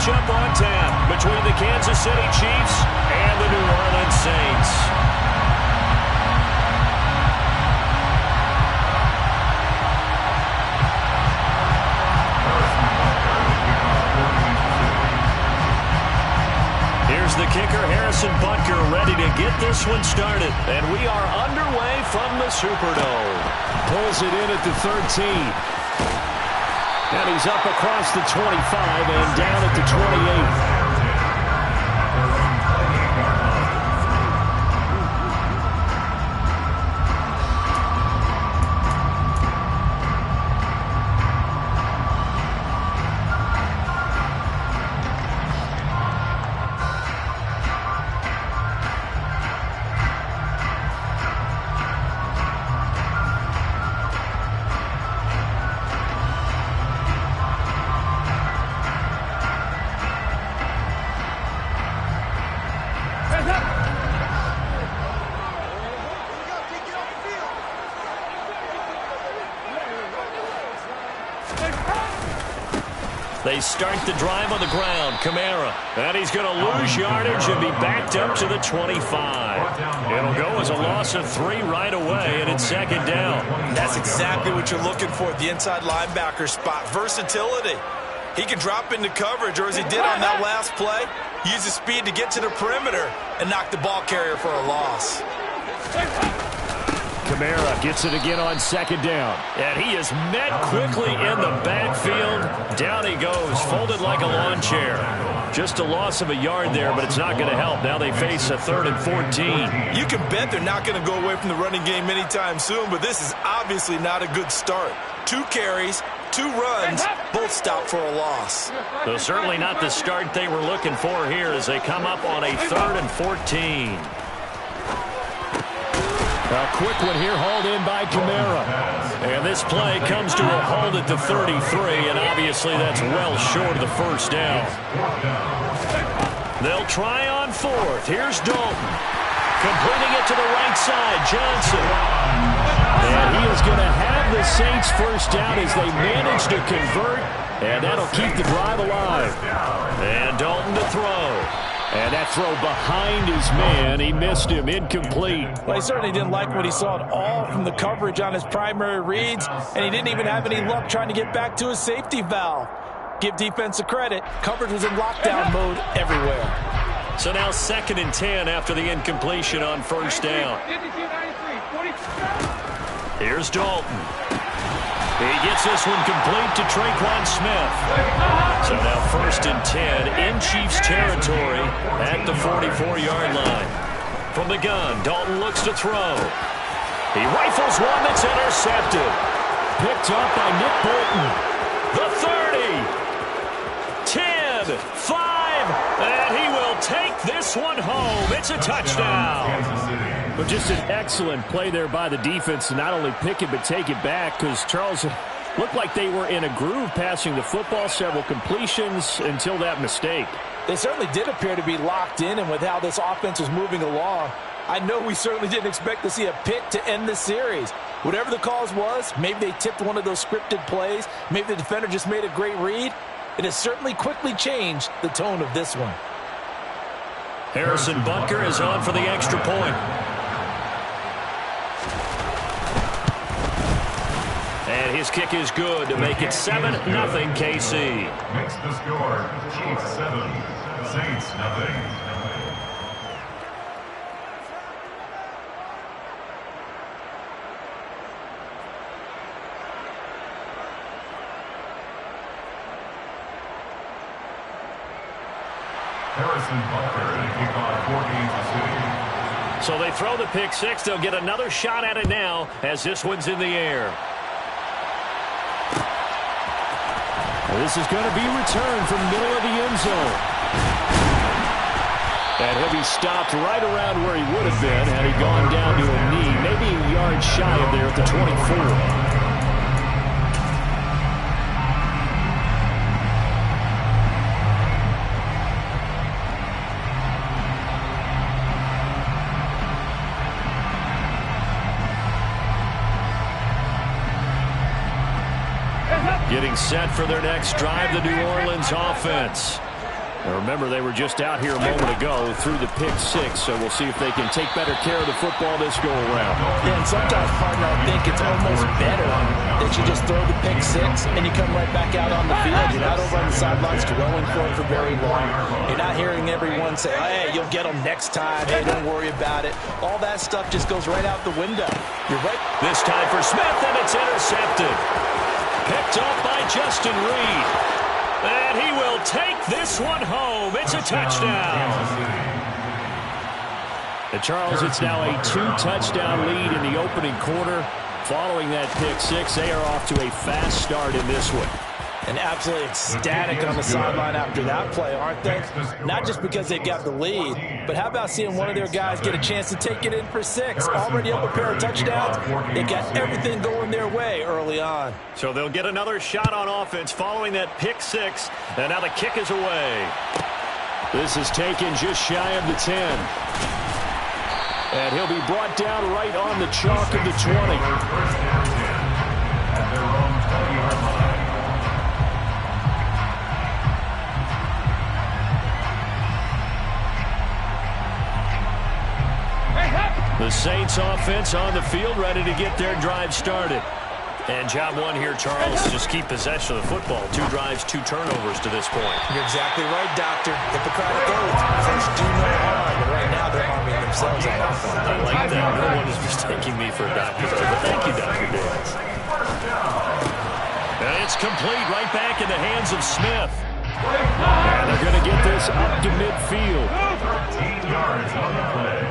matchup on tap between the Kansas City Chiefs and the New Orleans Saints. Here's the kicker, Harrison Butker, ready to get this one started. And we are underway from the Superdome. Pulls it in at the 13. And he's up across the 25 and down at the 28. They start the drive on the ground. Kamara. And he's going to lose yardage and be backed up to the 25. It'll go as a loss of 3 right away, and it's second down. That's exactly what you're looking for at the inside linebacker spot. Versatility. He can drop into coverage, or as he did on that last play, use his speed to get to the perimeter and knock the ball carrier for a loss. Kamara gets it again on second down. And he is met quickly in the backfield. Down he goes, folded like a lawn chair. Just a loss of a yard there, but it's not going to help. Now they face a 3rd and 14. You can bet they're not going to go away from the running game anytime soon, but this is obviously not a good start. 2 carries, 2 runs, both stopped for a loss. So certainly not the start they were looking for here as they come up on a 3rd and 14. A quick one here, hauled in by Kamara. And this play comes to a halt at the 33, and obviously that's well short of the first down. They'll try on 4th. Here's Dalton. Completing it to the right side, Johnson. And he is going to have the Saints first down as they manage to convert, and that'll keep the drive alive. And Dalton to throw. And that throw behind his man, he missed him, incomplete. Well, he certainly didn't like what he saw at all from the coverage on his primary reads, and he didn't even have any luck trying to get back to his safety valve. Give defense a credit. Coverage was in lockdown mode everywhere. So now 2nd and 10 after the incompletion on first down. Here's Dalton. He gets this one complete to Traquan Smith. So now 1st and 10 in Chiefs territory at the 44-yard line. From the gun, Dalton looks to throw. He rifles one that's intercepted. Picked up by Nick Bolton. The 30. 10. 5. And he will take this one home. It's a touchdown. But just an excellent play there by the defense to not only pick it but take it back, because Charles looked like they were in a groove passing the football, several completions until that mistake. They certainly did appear to be locked in, and with how this offense was moving along, I know we certainly didn't expect to see a pick to end the series. Whatever the cause was, maybe they tipped one of those scripted plays, maybe the defender just made a great read. It has certainly quickly changed the tone of this one. Harrison Butker is on for the extra point. And his kick is good to make it 7-0 KC. Makes the score Chiefs 7, Saints 0. Harrison Butker in kickoff for Kansas City. So they throw the pick 6. They'll get another shot at it now as this one's in the air. This is going to be returned from middle of the end zone. And he'll be stopped right around where he would have been had he gone down to a knee, maybe a yard shy of there at the 24. Getting set for their next drive, the New Orleans offense. Now remember, they were just out here a moment ago through the pick six, so we'll see if they can take better care of the football this go around. Yeah, and sometimes, partner, I think it's almost better that you just throw the pick six and you come right back out on the field. You're not over on the sidelines dwelling for it for very long. You're not hearing everyone say, hey, you'll get them next time. Hey, don't worry about it. All that stuff just goes right out the window. You're right. This time for Smith, and it's intercepted. Picked up by Justin Reed. And he will take this one home. It's a touchdown. And Charles, it's now a 2-touchdown lead in the opening quarter. Following that pick six, they are off to a fast start in this one. And absolutely ecstatic on the sideline after that play, aren't they? Not just because they've got the lead, but how about seeing one of their guys get a chance to take it in for six? Already up a pair of touchdowns. They got everything going their way early on. So they'll get another shot on offense following that pick six. And now the kick is away. This is taken just shy of the 10. And he'll be brought down right on the chalk of the 20. The Saints offense on the field, ready to get their drive started. And job one here, Charles, just keep possession of the football. 2 drives, 2 turnovers to this point. You're exactly right, Doctor. Hippocratic oath. First, do no harm. But right now, they're harming themselves on offense. I like that. No one is mistaking me for a doctor. But thank you, Dr. Dance. And it's complete right back in the hands of Smith. And they're going to get this up to midfield. 13 yards on the play.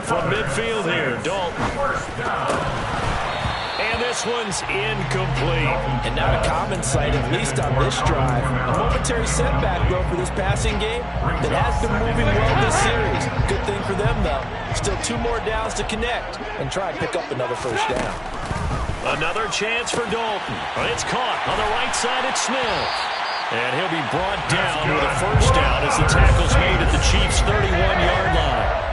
From midfield here, Dalton. And this one's incomplete. And not a common sight, at least on this drive. A momentary setback, though, for this passing game that has been moving well this series. Good thing for them, though. Still 2 more downs to connect and try and pick up another first down. Another chance for Dalton. It's caught on the right side at Smith. And he'll be brought down with a first down as the tackle's made at the Chiefs' 31-yard line.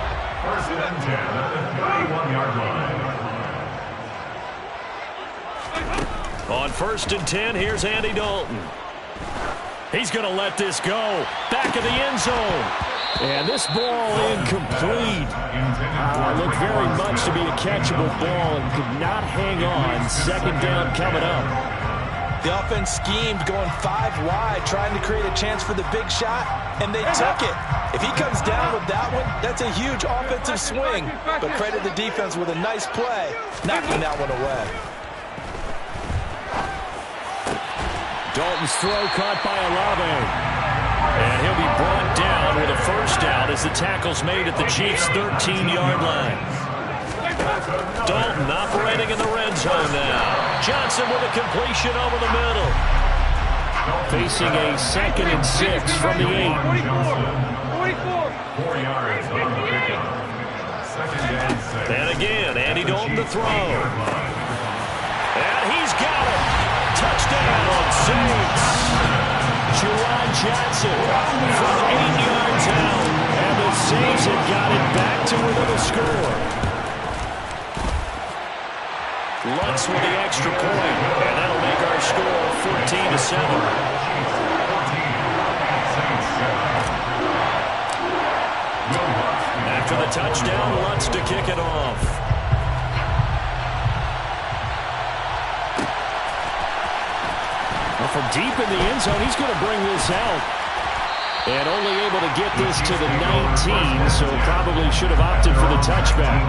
First and 10 at the 31-yard line. On first and 10, here's Andy Dalton. He's going to let this go. Back of the end zone. And this ball incomplete. Looked very much to be a catchable ball and could not hang on. Second down coming up. The offense schemed, going 5 wide, trying to create a chance for the big shot, and they took it. If he comes down with that one, that's a huge offensive swing. But credit the defense with a nice play, knocking that one away. Dalton's throw caught by Olave. And he'll be brought down with a first down as the tackle's made at the Chiefs' 13-yard line. Dalton operating in the red zone now. Johnson with a completion over the middle. Facing a 2nd and 6 from the 8. 4 yards on the pickup. 2nd and 6. And again, Andy Dalton to throw. And he's got it. Touchdown, Saints. Juwan Johnson from 8 yards out. And the Saints have got it back to within a score. Lutz with the extra point, and that'll make our score 14-7. After the touchdown, Lutz to kick it off. Well, from deep in the end zone, he's going to bring this out. And only able to get this to the 19, so probably should have opted for the touchback.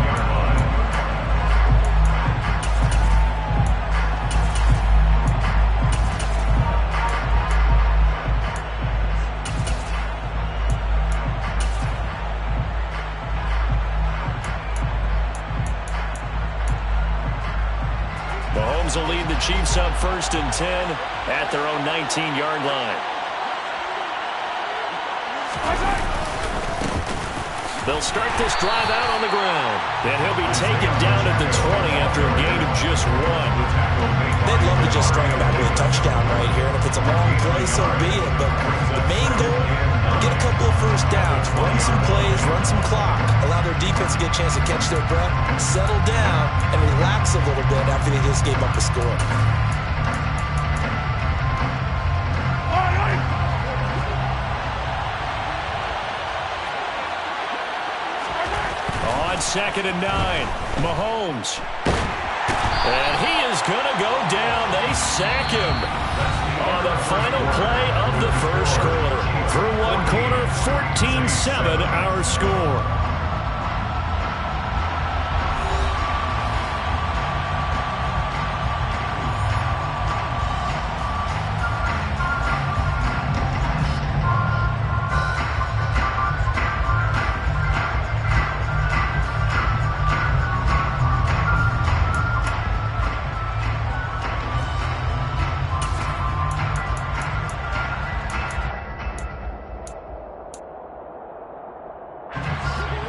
Mahomes will lead the Chiefs up first and 10 at their own 19-yard line. They'll start this drive out on the ground. And he'll be taken down at the 20 after a gain of just 1. They'd love to just strike him out with a touchdown right here. And if it's a long play, so be it. But the main goal, get a couple of first downs, run some plays, run some clock, allow their defense to get a chance to catch their breath, settle down, and relax a little bit after they just gave up a score. on 2nd and 9. Mahomes. And he is going to go down. They sack him on the final play of the first quarter. Through one quarter, 14-7 our score.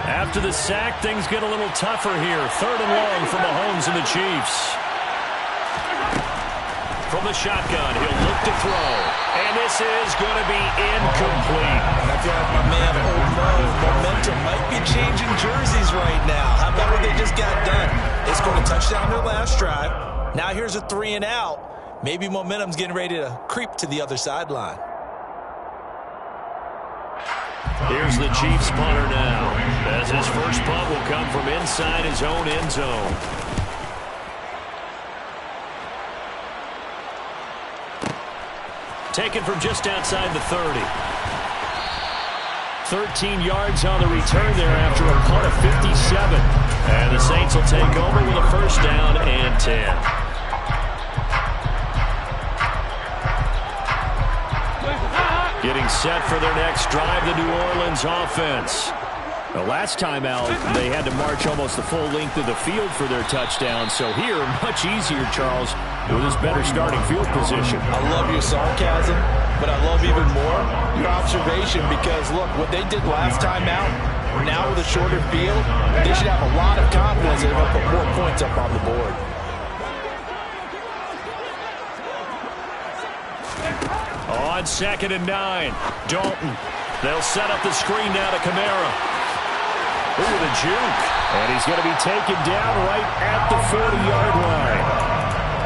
After the sack, things get a little tougher here. 3rd and long for Mahomes and the Chiefs. From the shotgun, he'll look to throw. And this is going to be incomplete. And I feel like my man, momentum might be changing jerseys right now. How about what they just got done? They scored a touchdown their last drive. Now here's a 3 and out. Maybe momentum's getting ready to creep to the other sideline. Here's the Chiefs punter now, as his first punt will come from inside his own end zone. Taken from just outside the 30. 13 yards on the return there after a punt of 57. And the Saints will take over with a first down and 10. Getting set for their next drive, the New Orleans offense. The last time out, they had to march almost the full length of the field for their touchdown. So here, much easier, Charles, with his better starting field position. I love your sarcasm, but I love even more your observation because, look, what they did last time out, now with a shorter field, they should have a lot of confidence they're going to put more points up on the board. On 2nd and 9, Dalton. They'll set up the screen now to Kamara. Ooh, the juke. And he's going to be taken down right at the 40-yard line.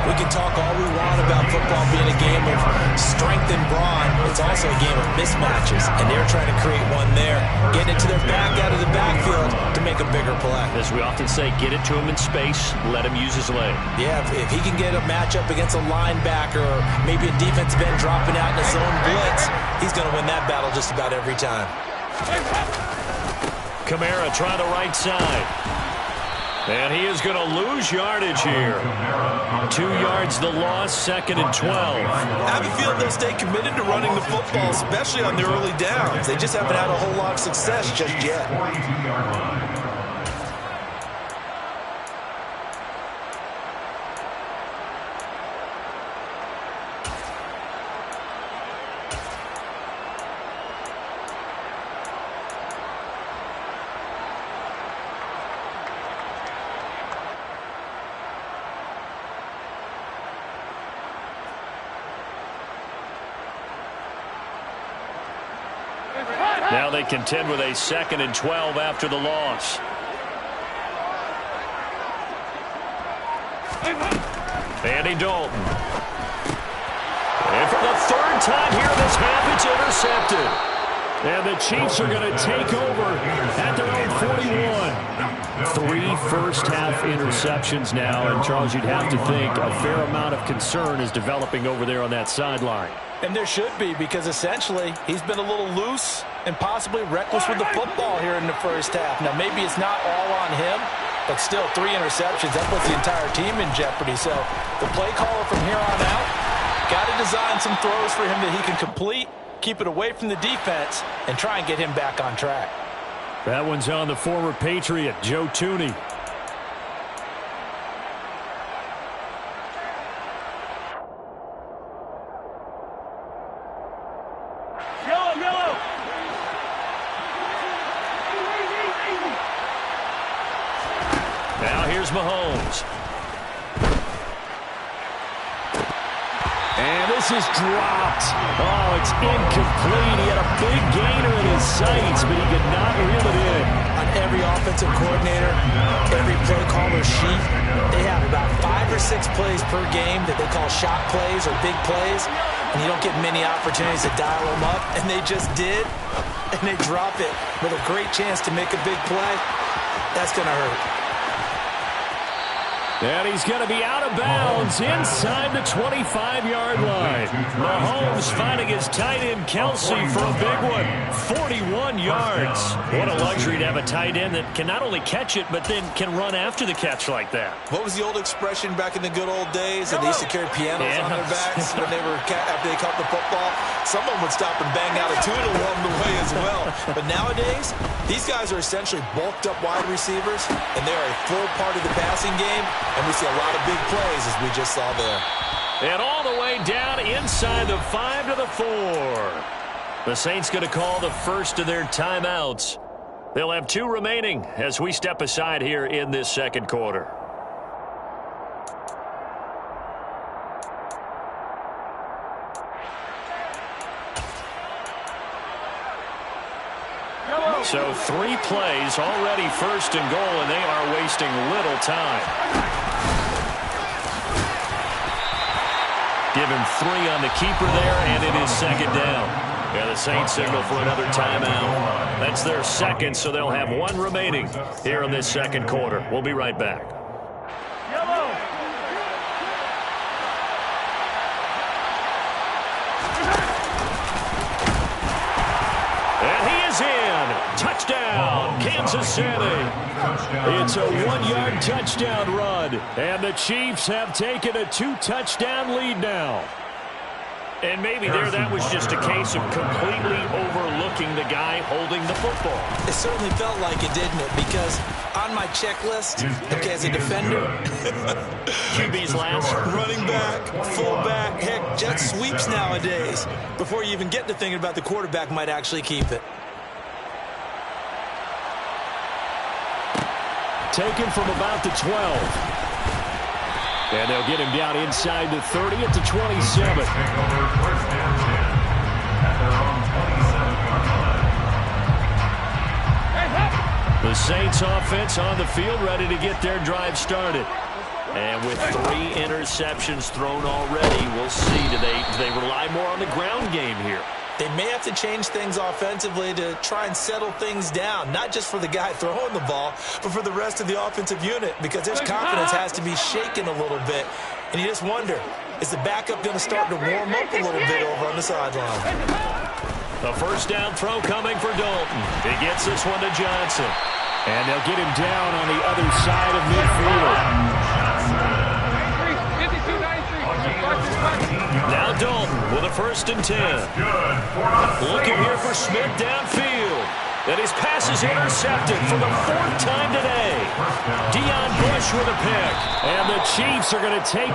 We can talk all we want about football being a game of strength and brawn. It's also a game of mismatches, and they're trying to create one there. Getting it to their back out of the backfield to make a bigger play. As we often say, get it to him in space, let him use his leg. Yeah, if he can get a matchup against a linebacker or maybe a defensive end dropping out in his own blitz, he's going to win that battle just about every time. Kamara trying the right side. And he is going to lose yardage here. 2 yards the loss, 2nd and 12. I have a feeling they'll stay committed to running the football, especially on their early downs. They just haven't had a whole lot of success just yet. Now they contend with a 2nd and 12 after the loss. Andy Dalton. And for the 3rd time here this half, it's intercepted. And the Chiefs are going to take over at their own 41. 3 first-half interceptions now, and Charles, you'd have to think a fair amount of concern is developing over there on that sideline. And there should be, because essentially he's been a little loose and possibly reckless with the football here in the first half. Now, maybe it's not all on him, but still 3 interceptions. That puts the entire team in jeopardy. So the play caller from here on out got to design some throws for him that he can complete, keep it away from the defense, and try and get him back on track. That one's on the former Patriot, Joe Tooney. Now here's Mahomes. And this is dropped. Oh, it's incomplete. He had a big gainer in his sights, but he could not reel it in. On every offensive coordinator, every play caller sheet, they have about 5 or 6 plays per game that they call shot plays or big plays, and you don't get many opportunities to dial them up, and they just did, and they drop it with a great chance to make a big play. That's going to hurt. And he's going to be out of bounds inside the 25-yard line. Mahomes finding his tight end, Kelsey, for a big one. 41 yards. What a luxury to have a tight end that can not only catch it, but then can run after the catch like that. What was the old expression back in the good old days? And they used to carry pianos on their backs when after they caught the football. Someone would stop and bang out a tune along the way as well. But nowadays, these guys are essentially bulked up wide receivers, and they are a full part of the passing game. And we see a lot of big plays, as we just saw there. And all the way down inside the 5 to the 4. The Saints going to call the first of their timeouts. They'll have 2 remaining as we step aside here in this second quarter. So 3 plays, already first and goal, and they are wasting little time. Give him 3 on the keeper there, and it is second down. Yeah, the Saints signal for another timeout. That's their second, so they'll have 1 remaining here in this second quarter. We'll be right back. And he is in. Touchdown, Kansas City. It's a 1-yard touchdown run, and the Chiefs have taken a 2-touchdown lead now. And maybe there that was just a case of completely overlooking the guy holding the football. It certainly felt like it, didn't it? Because on my checklist, okay, as a defender, QB's last. running back, fullback, heck, jet sweeps nowadays. Before you even get to thinking about the quarterback might actually keep it. Taken from about the 12. And they'll get him down inside the 30 at the 27. The Saints offense on the field ready to get their drive started. And with 3 interceptions thrown already, we'll see. Do they rely more on the ground game here? They may have to change things offensively to try and settle things down, not just for the guy throwing the ball, but for the rest of the offensive unit, because their confidence has to be shaken a little bit. And you just wonder, is the backup going to start to warm up a little bit over on the sideline? A first down throw coming for Dalton. He gets this one to Johnson. And they'll get him down on the other side of midfield. Now Dalton with a first and 10. Looking here for Smith downfield. And his pass is intercepted for the 4th time today. Deion Bush with a pick. And the Chiefs are going to take